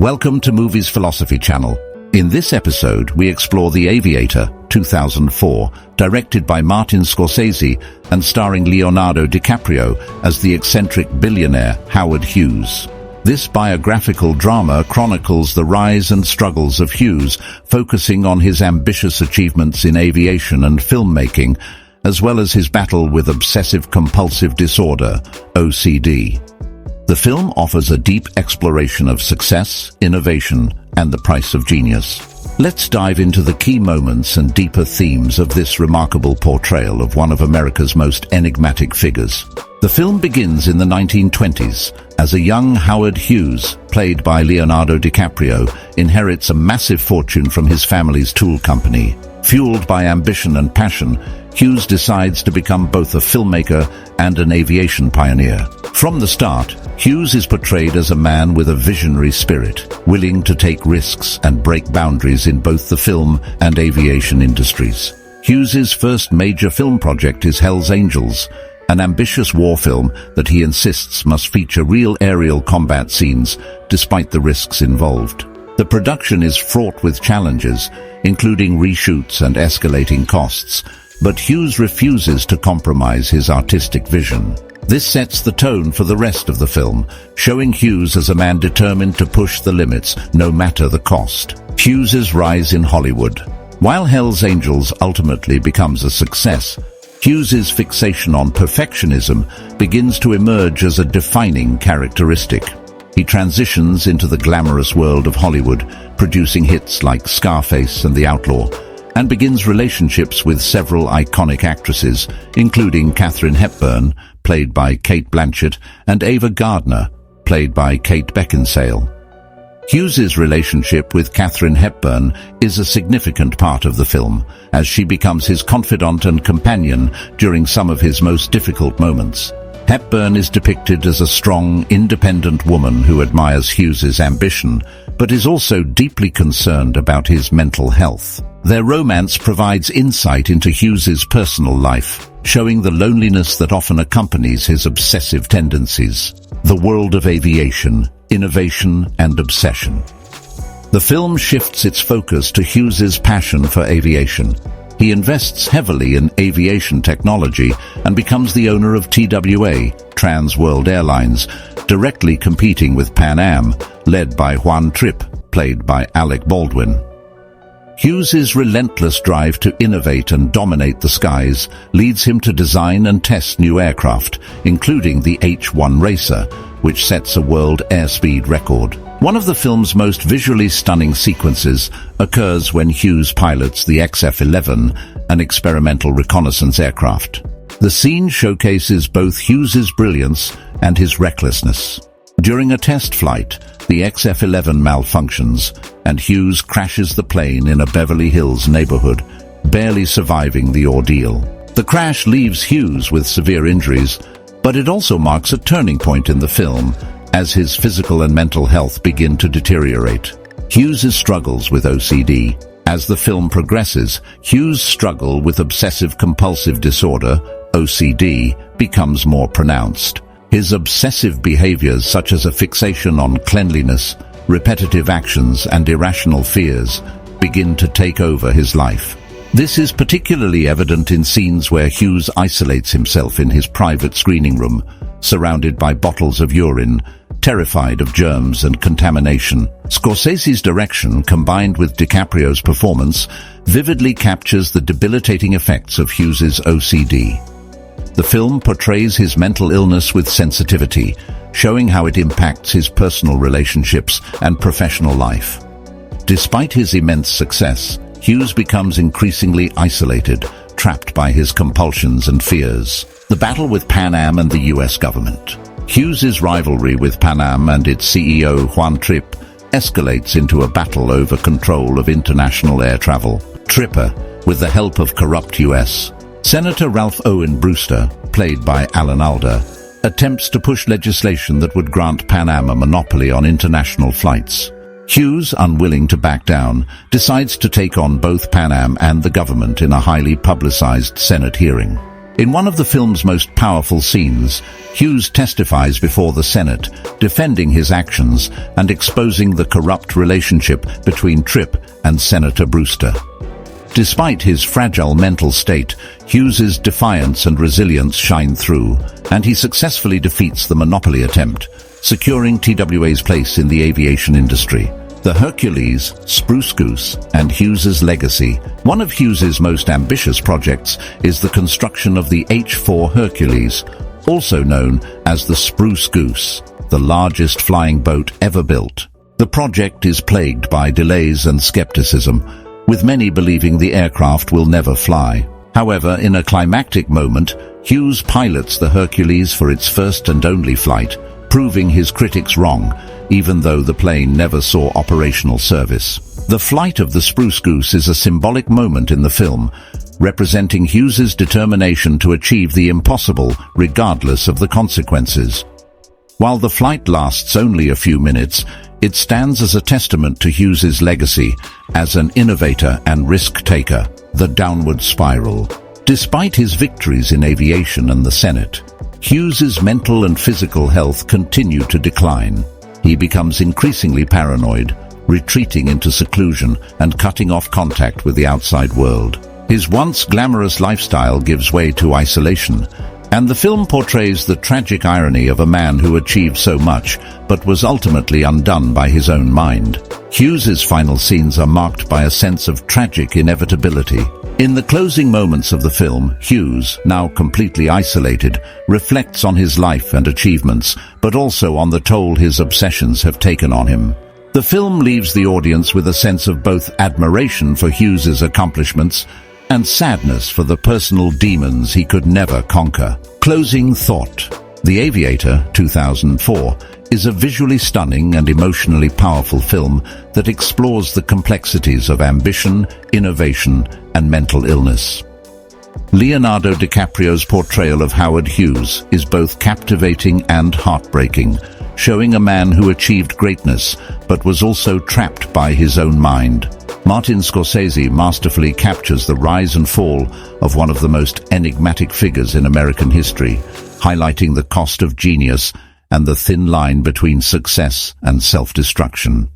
Welcome to Movies Philosophy Channel. In this episode, we explore The Aviator, 2004, directed by Martin Scorsese and starring Leonardo DiCaprio as the eccentric billionaire Howard Hughes. This biographical drama chronicles the rise and struggles of Hughes, focusing on his ambitious achievements in aviation and filmmaking, as well as his battle with obsessive-compulsive disorder, OCD. The film offers a deep exploration of success, innovation, and the price of genius. Let's dive into the key moments and deeper themes of this remarkable portrayal of one of America's most enigmatic figures. The film begins in the 1920s as a young Howard Hughes, played by Leonardo DiCaprio, inherits a massive fortune from his family's tool company. Fueled by ambition and passion, Hughes decides to become both a filmmaker and an aviation pioneer. From the start, Hughes is portrayed as a man with a visionary spirit, willing to take risks and break boundaries in both the film and aviation industries. Hughes's first major film project is Hell's Angels, an ambitious war film that he insists must feature real aerial combat scenes despite the risks involved. The production is fraught with challenges, including reshoots and escalating costs, but Hughes refuses to compromise his artistic vision. This sets the tone for the rest of the film, showing Hughes as a man determined to push the limits no matter the cost. Hughes's rise in Hollywood. While Hell's Angels ultimately becomes a success, Hughes's fixation on perfectionism begins to emerge as a defining characteristic. He transitions into the glamorous world of Hollywood, producing hits like Scarface and The Outlaw, and begins relationships with several iconic actresses, including Katharine Hepburn, played by Cate Blanchett, and Ava Gardner, played by Kate Beckinsale. Hughes's relationship with Katharine Hepburn is a significant part of the film, as she becomes his confidant and companion during some of his most difficult moments. Hepburn is depicted as a strong, independent woman who admires Hughes's ambition, but is also deeply concerned about his mental health. Their romance provides insight into Hughes's personal life, showing the loneliness that often accompanies his obsessive tendencies. The world of aviation, innovation, and obsession. The film shifts its focus to Hughes's passion for aviation. He invests heavily in aviation technology and becomes the owner of TWA, Trans World Airlines, directly competing with Pan Am, led by Juan Trippe, played by Alec Baldwin. Hughes's relentless drive to innovate and dominate the skies leads him to design and test new aircraft, including the H-1 Racer, which sets a world airspeed record. One of the film's most visually stunning sequences occurs when Hughes pilots the XF-11, an experimental reconnaissance aircraft. The scene showcases both Hughes's brilliance and his recklessness. During a test flight, the XF-11 malfunctions, and Hughes crashes the plane in a Beverly Hills neighborhood, barely surviving the ordeal. The crash leaves Hughes with severe injuries, but it also marks a turning point in the film, as his physical and mental health begin to deteriorate. Hughes's struggles with OCD. As the film progresses, Hughes' struggle with obsessive-compulsive disorder, OCD, becomes more pronounced. His obsessive behaviors, such as a fixation on cleanliness, repetitive actions, and irrational fears, begin to take over his life. This is particularly evident in scenes where Hughes isolates himself in his private screening room, surrounded by bottles of urine, terrified of germs and contamination. Scorsese's direction, combined with DiCaprio's performance, vividly captures the debilitating effects of Hughes's OCD. The film portrays his mental illness with sensitivity, showing how it impacts his personal relationships and professional life. Despite his immense success, Hughes becomes increasingly isolated, trapped by his compulsions and fears. The battle with Pan Am and the U.S. government. Hughes's rivalry with Pan Am and its CEO Juan Trippe escalates into a battle over control of international air travel. Trippe, with the help of corrupt U.S. Senator Ralph Owen Brewster, played by Alan Alda, attempts to push legislation that would grant Pan Am a monopoly on international flights. Hughes, unwilling to back down, decides to take on both Pan Am and the government in a highly publicized Senate hearing. In one of the film's most powerful scenes, Hughes testifies before the Senate, defending his actions and exposing the corrupt relationship between Tripp and Senator Brewster. Despite his fragile mental state, Hughes's defiance and resilience shine through, and he successfully defeats the monopoly attempt, securing TWA's place in the aviation industry. The Hercules, Spruce Goose, and Hughes's legacy. One of Hughes's most ambitious projects is the construction of the H-4 Hercules, also known as the Spruce Goose, the largest flying boat ever built. The project is plagued by delays and skepticism, with many believing the aircraft will never fly. However, in a climactic moment, Hughes pilots the Hercules for its first and only flight, proving his critics wrong, even though the plane never saw operational service. The flight of the Spruce Goose is a symbolic moment in the film, representing Hughes's determination to achieve the impossible regardless of the consequences. While the flight lasts only a few minutes, it stands as a testament to Hughes's legacy as an innovator and risk-taker. The downward spiral. Despite his victories in aviation and the Senate, Hughes's mental and physical health continue to decline. He becomes increasingly paranoid, retreating into seclusion and cutting off contact with the outside world. His once glamorous lifestyle gives way to isolation, and the film portrays the tragic irony of a man who achieved so much but was ultimately undone by his own mind. Hughes's final scenes are marked by a sense of tragic inevitability. In the closing moments of the film, Hughes, now completely isolated, reflects on his life and achievements, but also on the toll his obsessions have taken on him. The film leaves the audience with a sense of both admiration for Hughes's accomplishments and sadness for the personal demons he could never conquer. Closing thought. The Aviator, 2004, is a visually stunning and emotionally powerful film that explores the complexities of ambition, innovation, and mental illness. Leonardo DiCaprio's portrayal of Howard Hughes is both captivating and heartbreaking, showing a man who achieved greatness but was also trapped by his own mind. Martin Scorsese masterfully captures the rise and fall of one of the most enigmatic figures in American history, highlighting the cost of genius and the thin line between success and self-destruction.